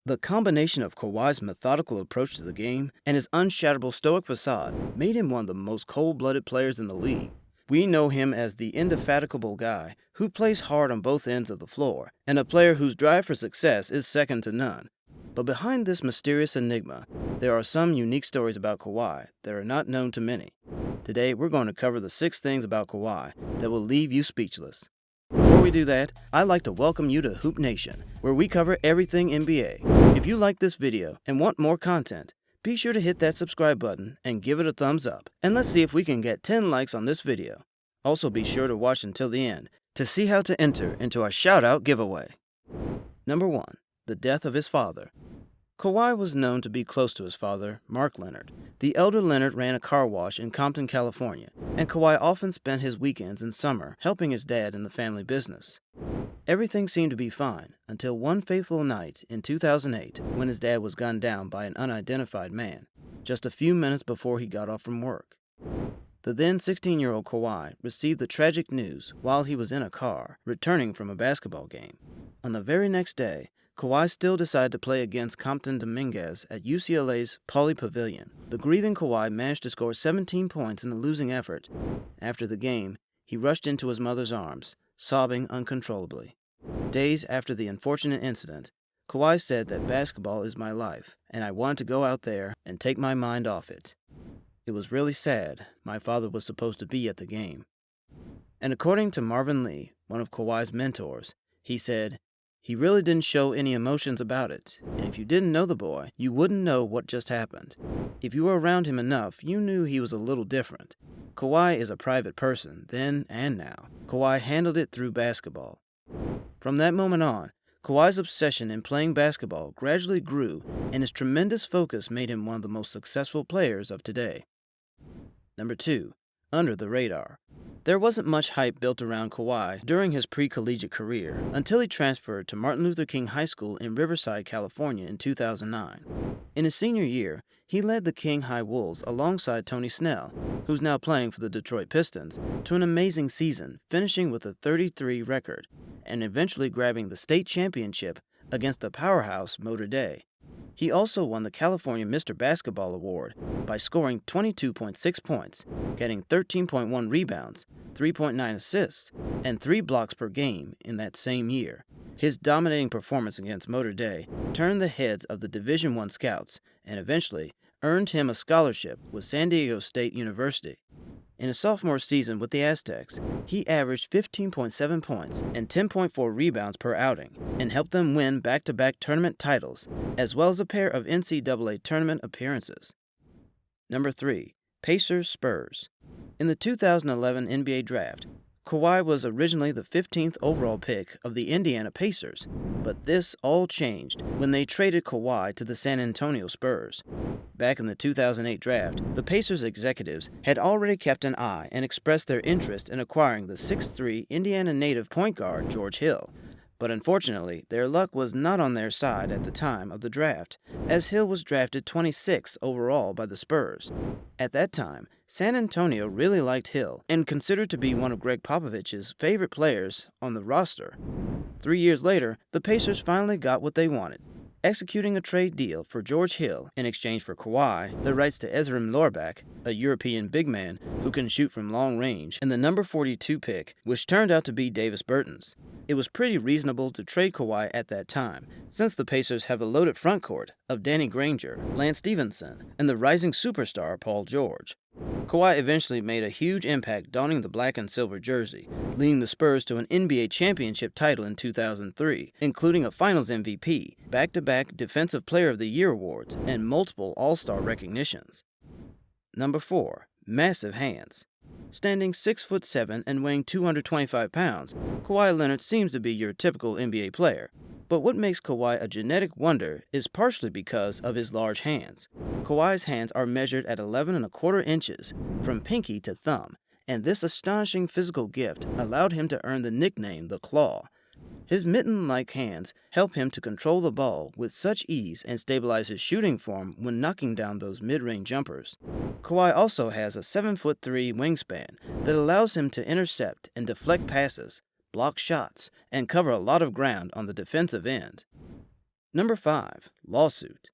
The combination of Kawhi's methodical approach to the game and his unshatterable stoic facade made him one of the most cold-blooded players in the league. We know him as the indefatigable guy who plays hard on both ends of the floor, and a player whose drive for success is second to none. But behind this mysterious enigma, there are some unique stories about Kawhi that are not known to many. Today, we're going to cover the 6 things about Kawhi that will leave you speechless. Before we do that, I'd like to welcome you to Hoop Nation, where we cover everything NBA. If you like this video and want more content, be sure to hit that subscribe button and give it a thumbs up. And let's see if we can get 10 likes on this video. Also be sure to watch until the end to see how to enter into our shout-out giveaway. Number 1. The death of his father. Kawhi was known to be close to his father, Mark Leonard. The elder Leonard ran a car wash in Compton, California, and Kawhi often spent his weekends in summer helping his dad in the family business. Everything seemed to be fine until one fateful night in 2008 when his dad was gunned down by an unidentified man, just a few minutes before he got off from work. The then 16-year-old Kawhi received the tragic news while he was in a car, returning from a basketball game. On the very next day, Kawhi still decided to play against Compton Dominguez at UCLA's Pauley Pavilion. The grieving Kawhi managed to score 17 points in the losing effort. After the game, he rushed into his mother's arms, sobbing uncontrollably. Days after the unfortunate incident, Kawhi said that basketball is my life, and I wanted to go out there and take my mind off it. It was really sad. My father was supposed to be at the game. And according to Marvin Lee, one of Kawhi's mentors, he said, "He really didn't show any emotions about it, and if you didn't know the boy, you wouldn't know what just happened. If you were around him enough, you knew he was a little different. Kawhi is a private person, then and now. Kawhi handled it through basketball." From that moment on, Kawhi's obsession in playing basketball gradually grew, and his tremendous focus made him one of the most successful players of today. Number 2. Under the radar. There wasn't much hype built around Kawhi during his pre-collegiate career until he transferred to Martin Luther King High School in Riverside, California in 2009. In his senior year, he led the King High Wolves alongside Tony Snell, who's now playing for the Detroit Pistons, to an amazing season, finishing with a 33 record and eventually grabbing the state championship against the powerhouse Motor Day. He also won the California Mr. Basketball Award by scoring 22.6 points, getting 13.1 rebounds, 3.9 assists, and 3 blocks per game in that same year. His dominating performance against Motor Day turned the heads of the Division I scouts and eventually earned him a scholarship with San Diego State University. In his sophomore season with the Aztecs, he averaged 15.7 points and 10.4 rebounds per outing and helped them win back-to-back tournament titles, as well as a pair of NCAA tournament appearances. Number 3. Pacers Spurs. In the 2011 NBA Draft, Kawhi was originally the 15th overall pick of the Indiana Pacers, but this all changed when they traded Kawhi to the San Antonio Spurs. Back in the 2008 draft, the Pacers executives had already kept an eye and expressed their interest in acquiring the 6'3" Indiana native point guard George Hill. But unfortunately, their luck was not on their side at the time of the draft, as Hill was drafted 26th overall by the Spurs. At that time, San Antonio really liked Hill and considered to be one of Greg Popovich's favorite players on the roster. 3 years later, the Pacers finally got what they wanted, executing a trade deal for George Hill in exchange for Kawhi, the rights to Ezrim Lorbak, a European big man who can shoot from long range, and the number 42 pick, which turned out to be Davis Bertans. It was pretty reasonable to trade Kawhi at that time, since the Pacers have a loaded frontcourt of Danny Granger, Lance Stevenson, and the rising superstar Paul George. Kawhi eventually made a huge impact donning the black and silver jersey, leading the Spurs to an NBA championship title in 2003, including a Finals MVP, back-to-back Defensive Player of the Year awards, and multiple All-Star recognitions. Number 4. Massive hands. Standing 6'7" and weighing 225 pounds, Kawhi Leonard seems to be your typical NBA player. But what makes Kawhi a genetic wonder is partially because of his large hands. Kawhi's hands are measured at 11¼ inches from pinky to thumb, and this astonishing physical gift allowed him to earn the nickname the Claw. His mitten-like hands help him to control the ball with such ease and stabilize his shooting form when knocking down those mid-range jumpers. Kawhi also has a 7'3" wingspan that allows him to intercept and deflect passes, block shots, and cover a lot of ground on the defensive end. Number 5. Lawsuit.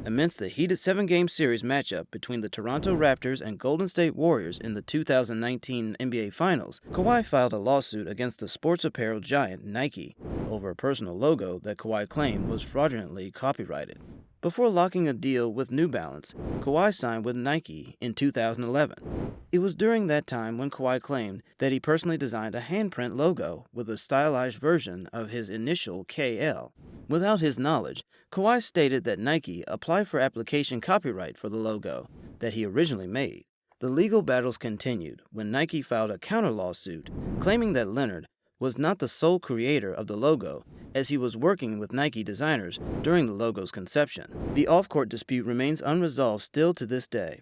Amidst the heated 7-game series matchup between the Toronto Raptors and Golden State Warriors in the 2019 NBA Finals, Kawhi filed a lawsuit against the sports apparel giant Nike over a personal logo that Kawhi claimed was fraudulently copyrighted. Before locking a deal with New Balance, Kawhi signed with Nike in 2011. It was during that time when Kawhi claimed that he personally designed a handprint logo with a stylized version of his initial KL. Without his knowledge, Kawhi stated that Nike applied for application copyright for the logo that he originally made. The legal battles continued when Nike filed a counter lawsuit claiming that Leonard was not the sole creator of the logo, as he was working with Nike designers during the logo's conception. The off-court dispute remains unresolved still to this day.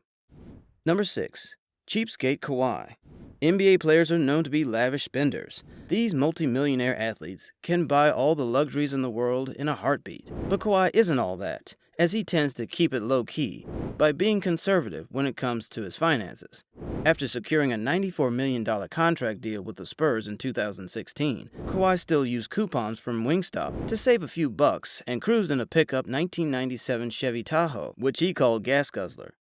Number 6. Cheapskate Kawhi. NBA players are known to be lavish spenders. These multi-millionaire athletes can buy all the luxuries in the world in a heartbeat. But Kawhi isn't all that, as he tends to keep it low-key by being conservative when it comes to his finances. After securing a $94 million contract deal with the Spurs in 2016, Kawhi still used coupons from Wingstop to save a few bucks and cruised in a pickup 1997 Chevy Tahoe, which he called Gas Guzzler.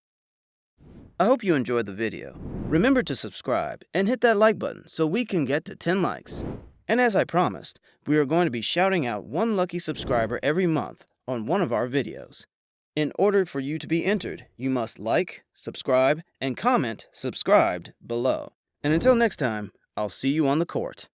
I hope you enjoyed the video. Remember to subscribe and hit that like button so we can get to 10 likes. And as I promised, we are going to be shouting out one lucky subscriber every month on one of our videos. In order for you to be entered, you must like, subscribe, and comment subscribed below. And until next time, I'll see you on the court.